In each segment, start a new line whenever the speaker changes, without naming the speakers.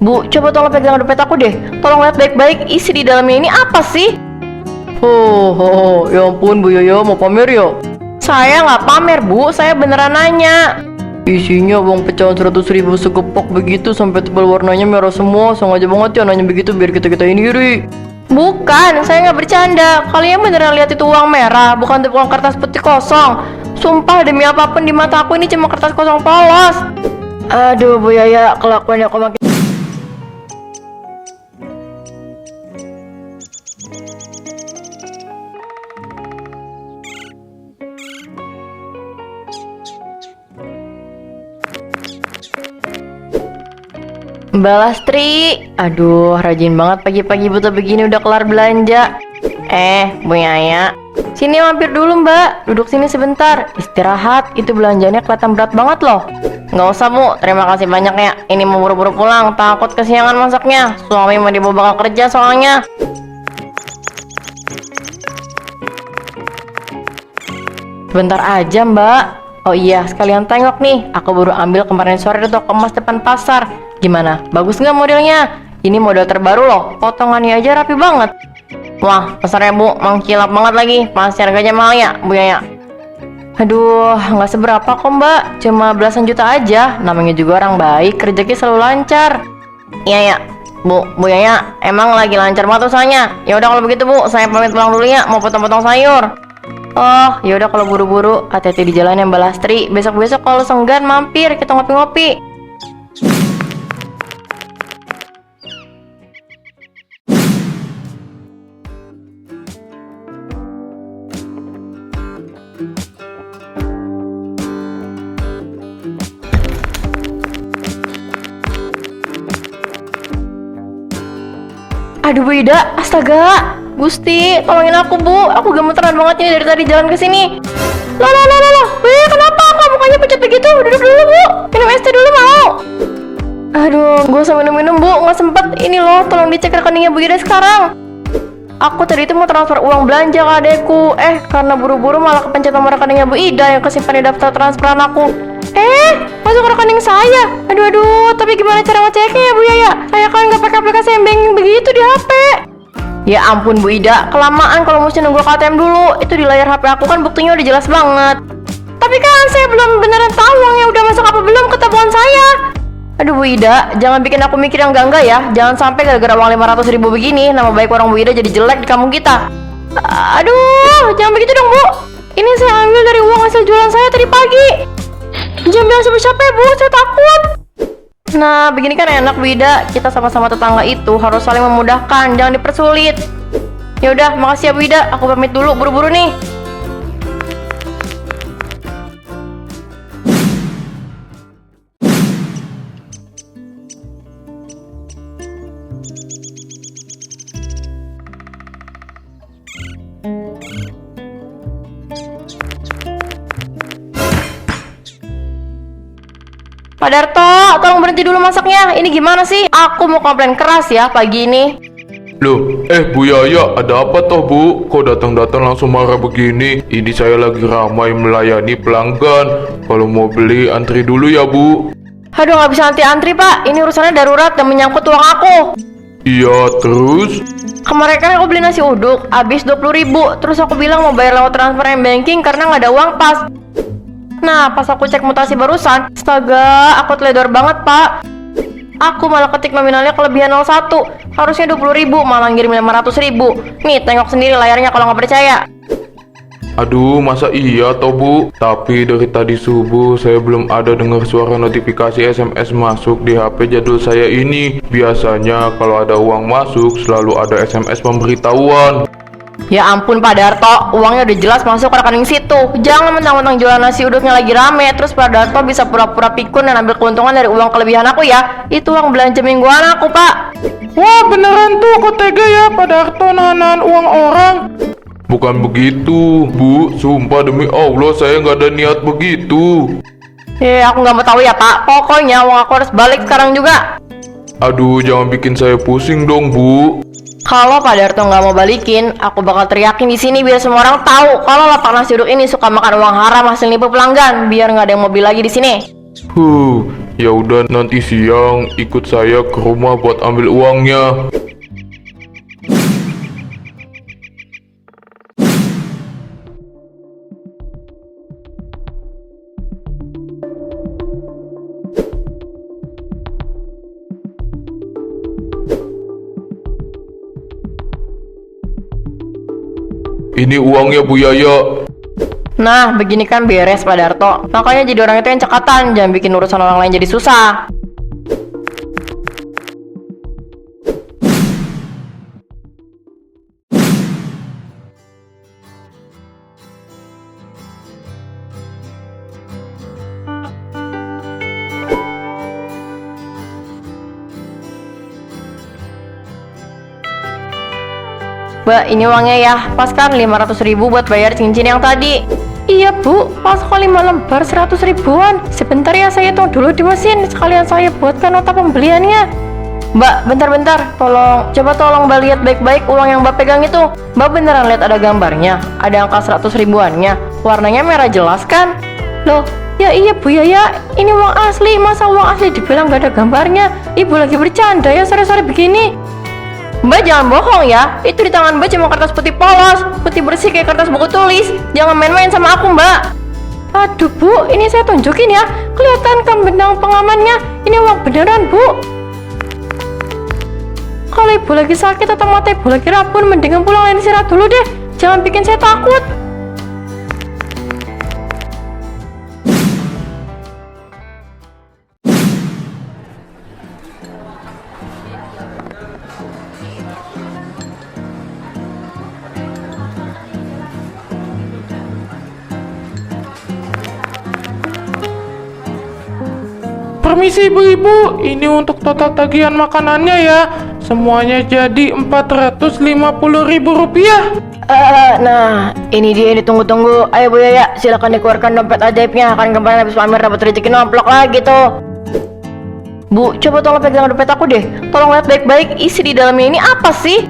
Bu, coba tolong pegang dompet aku deh. Tolong lihat baik-baik isi di dalamnya ini apa sih? Ya ampun Bu Yoyo, mau pamer ya? Saya nggak pamer Bu, saya beneran nanya. Isinya uang pecahan 100.000 segepok begitu sampai tebal warnanya merah semua. Sengaja banget ya nanya begitu biar kita ini iri. Bukan, saya nggak bercanda. Kalian beneran lihat itu uang merah, bukan uang kertas putih kosong. Sumpah demi apapun di mata aku ini cuma kertas kosong polos. Aduh Bu Yaya, kelakuannya kok makin. Mbak Lastri, aduh rajin banget pagi-pagi buta begini udah kelar belanja. Bu Yaya, sini mampir dulu Mbak, duduk sini sebentar, istirahat, itu belanjanya kelihatan berat banget loh. Nggak usah Bu, terima kasih banyak ya, ini mau buru-buru pulang, takut kesiangan masaknya, suami mau dibawa bakal kerja soalnya. Sebentar aja Mbak. Oh iya, sekalian tengok nih, aku baru ambil kemarin sore di toko emas depan pasar. Gimana? Bagus nggak modelnya? Ini model terbaru loh, potongannya aja rapi banget. Wah, besarnya Bu, mengkilap banget lagi. Pasti harganya mahal ya, Bu Yaya? Aduh, nggak seberapa kok Mbak, cuma belasan juta aja. Namanya juga orang baik, rezeki selalu lancar. Iya ya, Bu Yaya, emang lagi lancar banget usahanya. Ya udah kalau begitu Bu, saya pamit pulang dulu ya, mau potong-potong sayur. Oh, ya udah kalau buru-buru, hati-hati di jalan ya Mbak Lastri. Besok-besok kalau senggan mampir, kita ngopi-ngopi. Aduh Bu Ida, astaga, Gusti, tolongin aku Bu, aku gemeteran banget ini dari tadi jalan ke sini. Loh, Bu Ida kenapa? Kok mukanya pucat begitu? Duduk dulu Bu, minum es teh dulu mau? Aduh, gue usah minum-minum Bu, nggak sempet. Ini loh, tolong dicek rekeningnya Bu Ida sekarang. Aku tadi itu mau transfer uang belanja ke adekku, karena buru-buru malah kepencet nomor rekeningnya Bu Ida yang kesimpan di daftar transferan aku. Masuk ke rekening saya. Aduh, tapi gimana cara ngeceknya ya Bu Yaya? Saya kan nggak pakai aplikasi yang banking begitu di HP. Ya ampun Bu Ida, kelamaan kalau mesti nunggu KTM dulu. Itu di layar HP aku kan buktinya udah jelas banget. Tapi kan saya belum beneran tahu uangnya udah masuk apa belum ke tabungan saya. Aduh Bu Ida, jangan bikin aku mikir yang enggak ya. Jangan sampai gara-gara uang 500.000 begini nama baik orang Bu Ida jadi jelek di kampung kita. Aduh, jangan begitu dong Bu. Ini saya ambil dari uang hasil jualan saya tadi pagi. Jangan bilang siapa-siapa ya Bu, saya takut. Nah, begini kan enak Bu Ida. Kita sama-sama tetangga itu harus saling memudahkan, jangan dipersulit. Ya udah, makasih ya Bu Ida. Aku pamit dulu, buru-buru nih. Pak Darto, tolong berhenti dulu masaknya. Ini gimana sih? Aku mau komplain keras ya pagi ini.
Loh, Bu Yaya, ada apa toh Bu? Kok datang-datang langsung marah begini? Ini saya lagi ramai melayani pelanggan. Kalau mau beli antri dulu ya Bu.
Aduh, nggak bisa antri Pak. Ini urusannya darurat dan menyangkut uang aku.
Iya, terus?
Kemarin kan aku beli nasi uduk, habis 20.000. Terus aku bilang mau bayar lewat transfer banking karena nggak ada uang pas. Nah, pas aku cek mutasi barusan, astaga, aku teledor banget Pak. Aku malah ketik nominalnya kelebihan 01. Harusnya 20.000, malah ngirim 500.000. Nih, tengok sendiri layarnya kalau nggak percaya.
Aduh, masa iya toh Bu? Tapi dari tadi subuh saya belum ada dengar suara notifikasi SMS masuk di HP jadul saya ini. Biasanya kalau ada uang masuk selalu ada SMS pemberitahuan.
Ya ampun Pak Darto, uangnya udah jelas masuk ke rekening situ. Jangan mentang-mentang jualan nasi uduknya lagi rame, terus Pak Darto bisa pura-pura pikun dan ambil keuntungan dari uang kelebihan aku ya. Itu uang belanja mingguan aku Pak.
Wah beneran tuh, kok tega ya Pak Darto nahan uang orang.
Bukan begitu Bu, sumpah demi Allah saya nggak ada niat begitu.
Aku nggak mau tahu ya Pak. Pokoknya uang aku harus balik sekarang juga.
Aduh, jangan bikin saya pusing dong Bu.
Kalau Pak Darto nggak mau balikin, aku bakal teriakin di sini biar semua orang tahu kalau lapak nasi uduk ini suka makan uang haram hasil nipu pelanggan, biar nggak ada yang mau beli lagi di sini.
Ya udah, nanti siang ikut saya ke rumah buat ambil uangnya. Ini uangnya Bu Yaya.
Nah, begini kan beres Pak Darto. Makanya jadi orang itu yang cekatan, jangan bikin urusan orang lain jadi susah. Mbak, ini uangnya ya. Pas kan 500.000 buat bayar cincin yang tadi. Iya Bu, pas kok 5 lembar 100 ribuan. Sebentar ya, saya hitung dulu di mesin. Sekalian saya buatkan nota pembeliannya. Mbak, bentar-bentar. Coba Mbak lihat baik-baik uang yang Mbak pegang itu. Mbak beneran lihat ada gambarnya? Ada angka 100 ribuannya. Warnanya merah jelas kan? Loh, ya iya Bu Yaya. Ini uang asli. Masa uang asli dibilang gak ada gambarnya? Ibu lagi bercanda ya sore-sore begini. Mbak jangan bohong ya, itu di tangan Mbak cuma kertas putih polos, putih bersih kayak kertas buku tulis. Jangan main-main sama aku Mbak. Aduh Bu, ini saya tunjukin ya. Kelihatan kan benang pengamannya. Ini uang beneran Bu. Kalau ibu lagi sakit atau mata ibu lagi rabun, mendingan pulang lain istirahat dulu deh. Jangan bikin saya takut.
Permisi ibu-ibu, ini untuk total tagihan makanannya ya. Semuanya jadi Rp450.000.
Nah, ini dia yang ditunggu-tunggu. Ayo Bu Yaya, silakan dikeluarkan dompet ajaibnya. Kan kemarin habis pamer dapat rezeki nomplok lagi tuh. Bu, coba tolong pegang dompet aku deh. Tolong lihat baik-baik isi di dalamnya ini apa sih?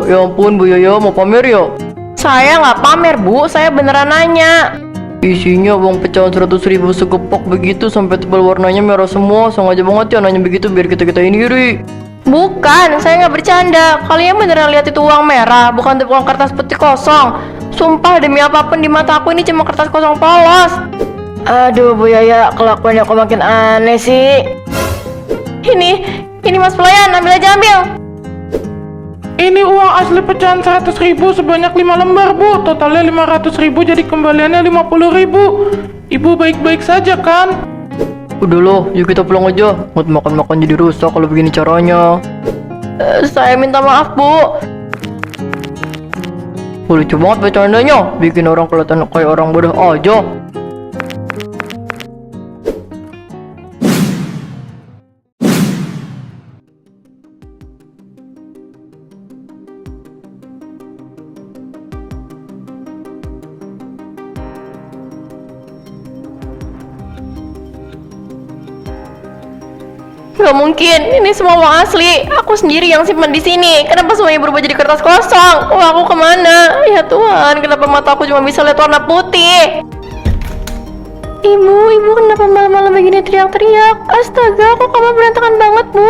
Ya ampun Bu Yaya, mau pamer ya? Saya nggak pamer Bu, saya beneran nanya. Isinya uang pecahan 100.000 segepok begitu sampai tebal warnanya merah semua. Sengaja banget ya nanya begitu biar kita ini iri. Bukan, saya nggak bercanda. Kalian beneran lihat itu uang merah, bukan uang kertas putih kosong. Sumpah demi apapun di mata aku ini cuma kertas kosong polos. Aduh Bu Yaya, kelakuannya kok makin aneh sih. Ini Mas pelayan, ambil aja ambil.
Ini uang asli pecahan 100.000 sebanyak 5 lembar Bu. Totalnya 500.000 jadi kembaliannya 50.000. Ibu baik-baik saja kan?
Udah loh, yuk kita pulang aja. Mood makan-makan jadi rusak kalau begini caranya. Saya minta maaf Bu. Lucu banget bercandanya, bikin orang kelihatan kayak orang bodoh aja. Gak mungkin, ini semua uang asli. Aku sendiri yang simpan di sini. Kenapa semuanya berubah jadi kertas kosong? Uang aku kemana? Ya Tuhan, kenapa mata aku cuma bisa lihat warna putih? Ibu kenapa malam-malam begini teriak-teriak? Astaga, kok kamar berantakan banget, Bu?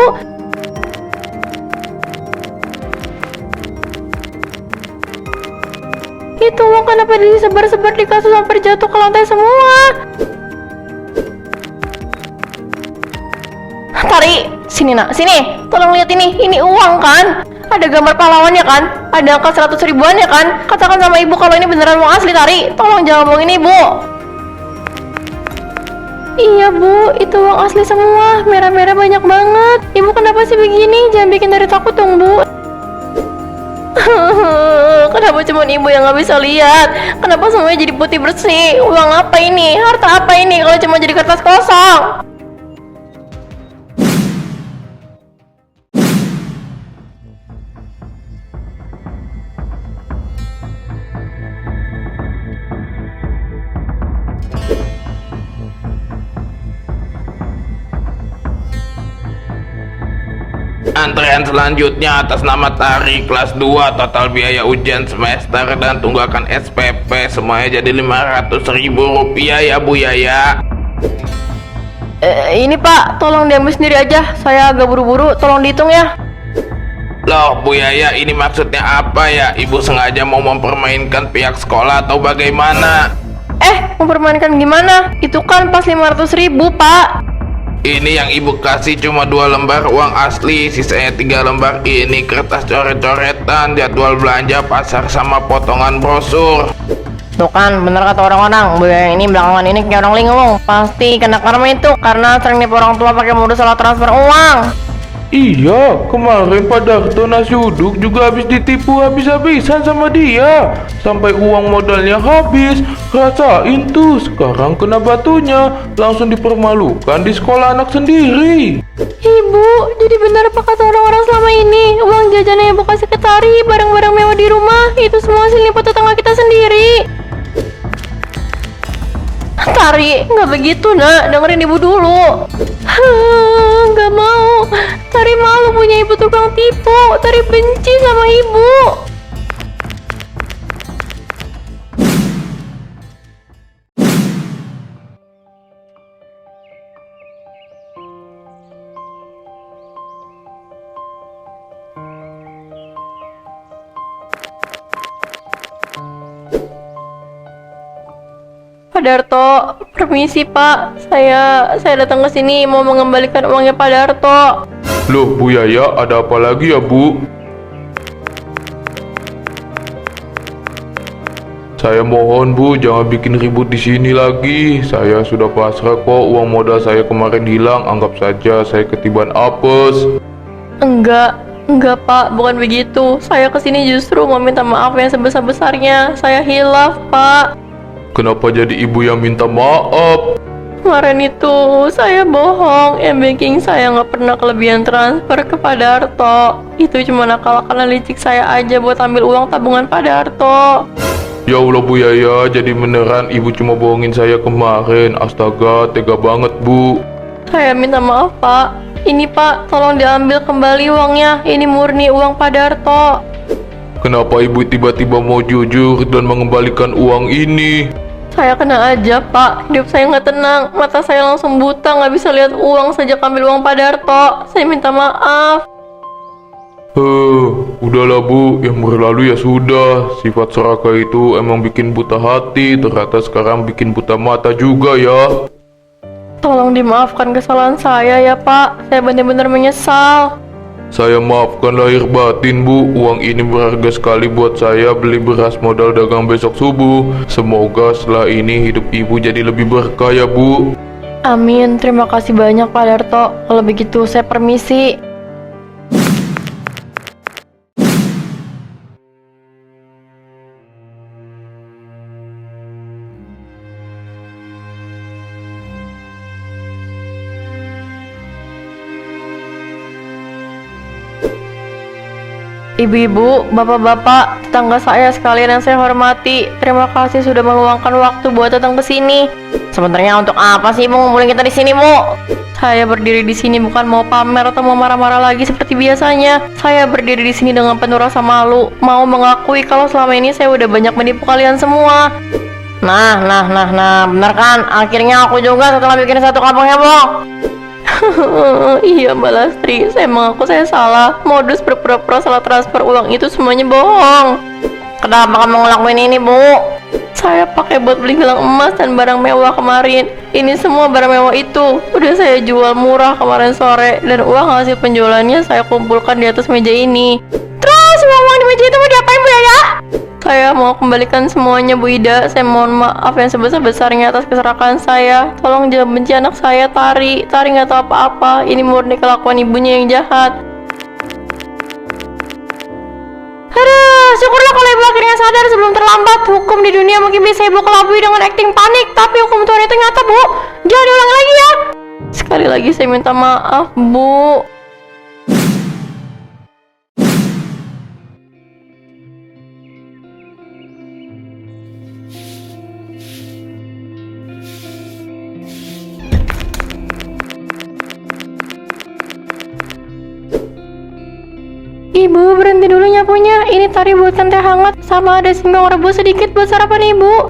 Itu uang kenapa disebar-sebar di kasur sampai jatuh ke lantai semua? Tari, sini nak, sini. Tolong lihat ini uang kan? Ada gambar pahlawannya kan? Ada angka 100 ribuannya kan? Katakan sama ibu kalau ini beneran uang asli, Tari. Tolong jangan bohongin ibu. Iya Bu, itu uang asli semua. Merah-merah banyak banget. Ibu kenapa sih begini? Jangan bikin Tari takut dong Bu. Kenapa cuma ibu yang nggak bisa lihat? Kenapa semuanya jadi putih bersih? Uang apa ini? Harta apa ini kalau cuma jadi kertas kosong?
Antrean selanjutnya atas nama Tari kelas 2, total biaya ujian semester dan tunggakan SPP semuanya jadi Rp500.000 ya Bu Yaya.
Ini Pak, tolong diambil sendiri aja. Saya agak buru-buru, tolong dihitung ya.
Loh, Bu Yaya, ini maksudnya apa ya? Ibu sengaja mau mempermainkan pihak sekolah atau bagaimana?
Mempermainkan gimana? Itu kan pas 500.000 Pak.
Ini yang ibu kasih cuma 2 lembar uang asli, sisanya 3 lembar ini kertas coret-coretan, jadwal belanja pasar sama potongan brosur.
Tuh kan, bener kata orang-orang, Bu Yaya ini belakangan ini kayak orang linglung. Pasti kena karma itu, karena sering nipu orang tua pakai modus salah transfer uang.
Iya, kemarin Pak Darto nasi uduk juga habis ditipu habis-habisan sama dia. Sampai uang modalnya habis. Rasain tuh, sekarang kena batunya. Langsung dipermalukan di sekolah anak sendiri.
Ibu, jadi benar apa kata orang-orang selama ini? Uang jajan yang ibu kasih ke Tari, barang-barang mewah di rumah, itu semua hasil nipu tetangga kita sendiri. Tari, nggak begitu nak, dengerin ibu dulu. Nggak mau. Tari malu punya ibu tukang tipu. Tari benci sama ibu. Pak Darto, permisi Pak. Saya datang ke sini mau mengembalikan uangnya Pak Darto.
Loh, Bu Yaya, ada apa lagi ya, Bu? Saya mohon, Bu, jangan bikin ribut di sini lagi. Saya sudah pasrah kok, uang modal saya kemarin hilang. Anggap saja saya ketiban apes.
Enggak Pak, bukan begitu. Saya kesini justru mau minta maaf yang sebesar-besarnya. Saya hilaf Pak.
Kenapa jadi ibu yang minta maaf?
Kemarin itu saya bohong. M-banking saya nggak pernah kelebihan transfer ke Pak Darto. Itu cuma nakal-nakalan licik saya aja buat ambil uang tabungan Pak Darto.
Ya Allah, Bu Yaya, jadi beneran ibu cuma bohongin saya kemarin. Astaga, tega banget, Bu.
Saya minta maaf Pak. Ini Pak, tolong diambil kembali uangnya. Ini murni uang Pak Darto.
Kenapa ibu tiba-tiba mau jujur dan mengembalikan uang ini?
Saya kena aja Pak, hidup saya nggak tenang, mata saya langsung buta, nggak bisa lihat uang sejak ambil uang Pak Darto. Saya minta maaf.
Udahlah Bu, yang berlalu ya sudah. Sifat serakah itu emang bikin buta hati, ternyata sekarang bikin buta mata juga ya.
Tolong dimaafkan kesalahan saya ya Pak, saya benar-benar menyesal.
Saya maafkan lahir batin Bu, uang ini berharga sekali buat saya beli beras modal dagang besok subuh. Semoga setelah ini hidup ibu jadi lebih berkah ya Bu.
Amin, terima kasih banyak Pak Darto. Kalau begitu saya permisi. Ibu-ibu, bapak-bapak, tetangga saya sekalian yang saya hormati, terima kasih sudah meluangkan waktu buat datang ke sini. Sebenarnya untuk apa sih Ibu ngumpulin kita di sini, Bu? Saya berdiri di sini bukan mau pamer atau mau marah-marah lagi seperti biasanya. Saya berdiri di sini dengan penuh rasa malu, mau mengakui kalau selama ini saya udah banyak menipu kalian semua. Nah, bener kan? Akhirnya aku juga setelah bikin satu kampung heboh. Iya Mbak Lastri, saya mengaku saya salah. Modus berpura-pura salah transfer uang itu semuanya bohong. Kenapa kamu ngelakuin ini, Bu? Saya pakai buat beli gelang emas dan barang mewah kemarin. Ini semua barang mewah itu udah saya jual murah kemarin sore, dan uang hasil penjualannya saya kumpulkan di atas meja ini. Terus uang di meja itu mau diapain, Bu Yaya? Saya mau kembalikan semuanya, Bu Ida. Saya mohon maaf yang sebesar-besarnya atas keserakahan saya. Tolong jangan benci anak saya, Tari. Tari nggak tahu apa-apa. Ini murni kelakuan ibunya yang jahat. Aduh, syukurlah kalau ibu akhirnya sadar sebelum terlambat. Hukum di dunia mungkin bisa ibu kelabui dengan acting panik, tapi hukum Tuhan itu nyata, Bu. Jangan diulangi lagi ya. Sekali lagi saya minta maaf, Bu. Ibu, berhenti dulu nyapunya. Ini Tari buatkan teh hangat sama ada singkong rebus sedikit buat sarapan ibu.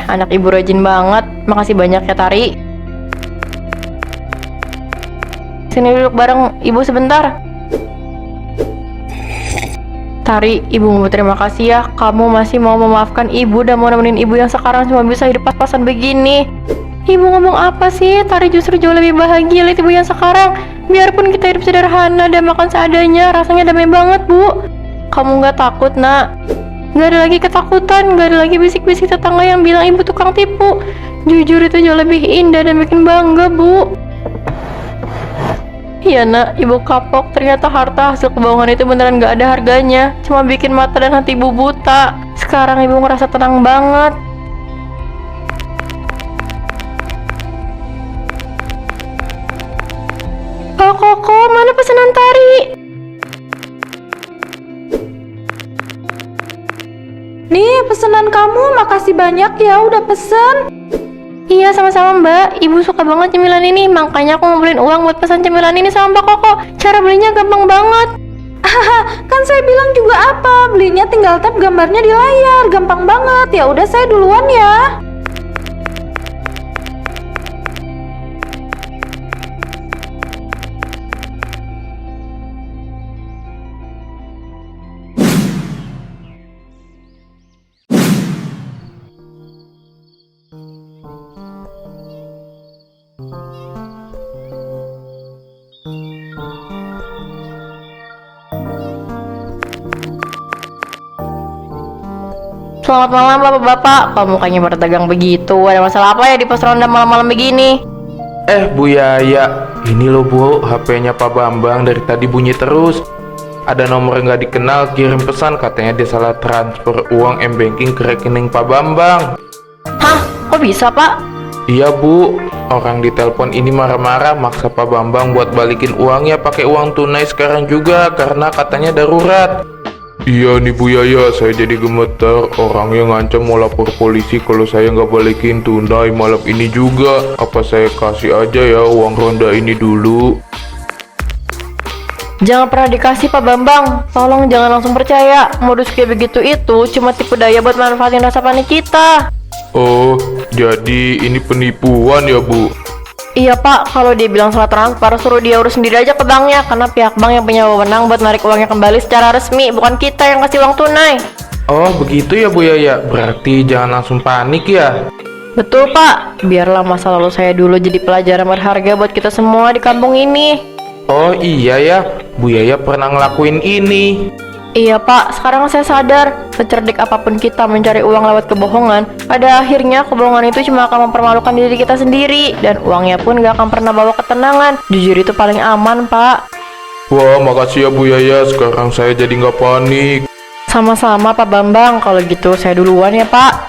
Anak ibu rajin banget. Makasih banyak ya, Tari. Sini duduk bareng ibu sebentar. Tari, ibu mau terima kasih ya. Kamu masih mau memaafkan ibu dan mau nemenin ibu yang sekarang cuma bisa hidup pas-pasan begini. Ibu ngomong apa sih? Tari justru jauh lebih bahagia lihat ibu yang sekarang. Biarpun kita hidup sederhana dan makan seadanya, rasanya damai banget, Bu. Kamu nggak takut, Nak? Nggak ada lagi ketakutan, nggak ada lagi bisik-bisik tetangga yang bilang ibu tukang tipu. Jujur itu jauh lebih indah dan bikin bangga, Bu. Iya nak, ibu kapok. Ternyata harta hasil kebohongan itu beneran gak ada harganya. Cuma bikin mata dan hati ibu buta. Sekarang ibu ngerasa tenang banget. Oh Koko, mana pesanan Tari?
Nih pesanan kamu, makasih banyak ya udah pesen.
Iya sama-sama mbak, ibu suka banget cemilan ini. Makanya aku ngumpulin uang buat pesan cemilan ini sama mbak Koko. Cara belinya gampang banget.
Kan saya bilang juga apa, belinya tinggal tap gambarnya di layar, gampang banget. Ya udah saya duluan ya.
Selamat malam bapak-bapak. Kok mukanya bertegang begitu? Ada masalah apa ya di pos ronda malam-malam begini?
Bu Yaya, ini loh Bu, HP-nya Pak Bambang dari tadi bunyi terus. Ada nomor nggak dikenal kirim pesan, katanya dia salah transfer uang M-Banking ke rekening Pak Bambang.
Hah? Kok bisa pak?
Iya Bu, orang di telepon ini marah-marah maksa Pak Bambang buat balikin uangnya pakai uang tunai sekarang juga karena katanya darurat. Iya nih Bu Yaya, saya jadi gemeter. Orangnya ngancam mau lapor polisi kalau saya nggak balikin tunai malam ini juga. Apa saya kasih aja ya uang ronda ini dulu?
Jangan pernah dikasih Pak Bambang. Tolong jangan langsung percaya. Modus kayak begitu itu cuma tipu daya buat manfaatin rasa panik kita.
Oh, jadi ini penipuan ya Bu?
Iya pak, kalau dia bilang salah transfer, suruh dia urus sendiri aja ke banknya. Karena pihak bank yang punya wewenang buat narik uangnya kembali secara resmi, bukan kita yang kasih uang tunai.
Oh begitu ya Bu Yaya, berarti jangan langsung panik ya.
Betul pak, biarlah masa lalu saya dulu jadi pelajaran berharga buat kita semua di kampung ini.
Oh iya ya, Bu Yaya pernah ngelakuin ini.
Iya pak, sekarang saya sadar, secerdik apapun kita mencari uang lewat kebohongan, pada akhirnya kebohongan itu cuma akan mempermalukan diri kita sendiri, dan uangnya pun gak akan pernah bawa ketenangan. Jujur itu paling aman pak.
Wah makasih ya Bu Yaya, sekarang saya jadi nggak panik.
Sama-sama Pak Bambang, kalau gitu saya duluan ya pak.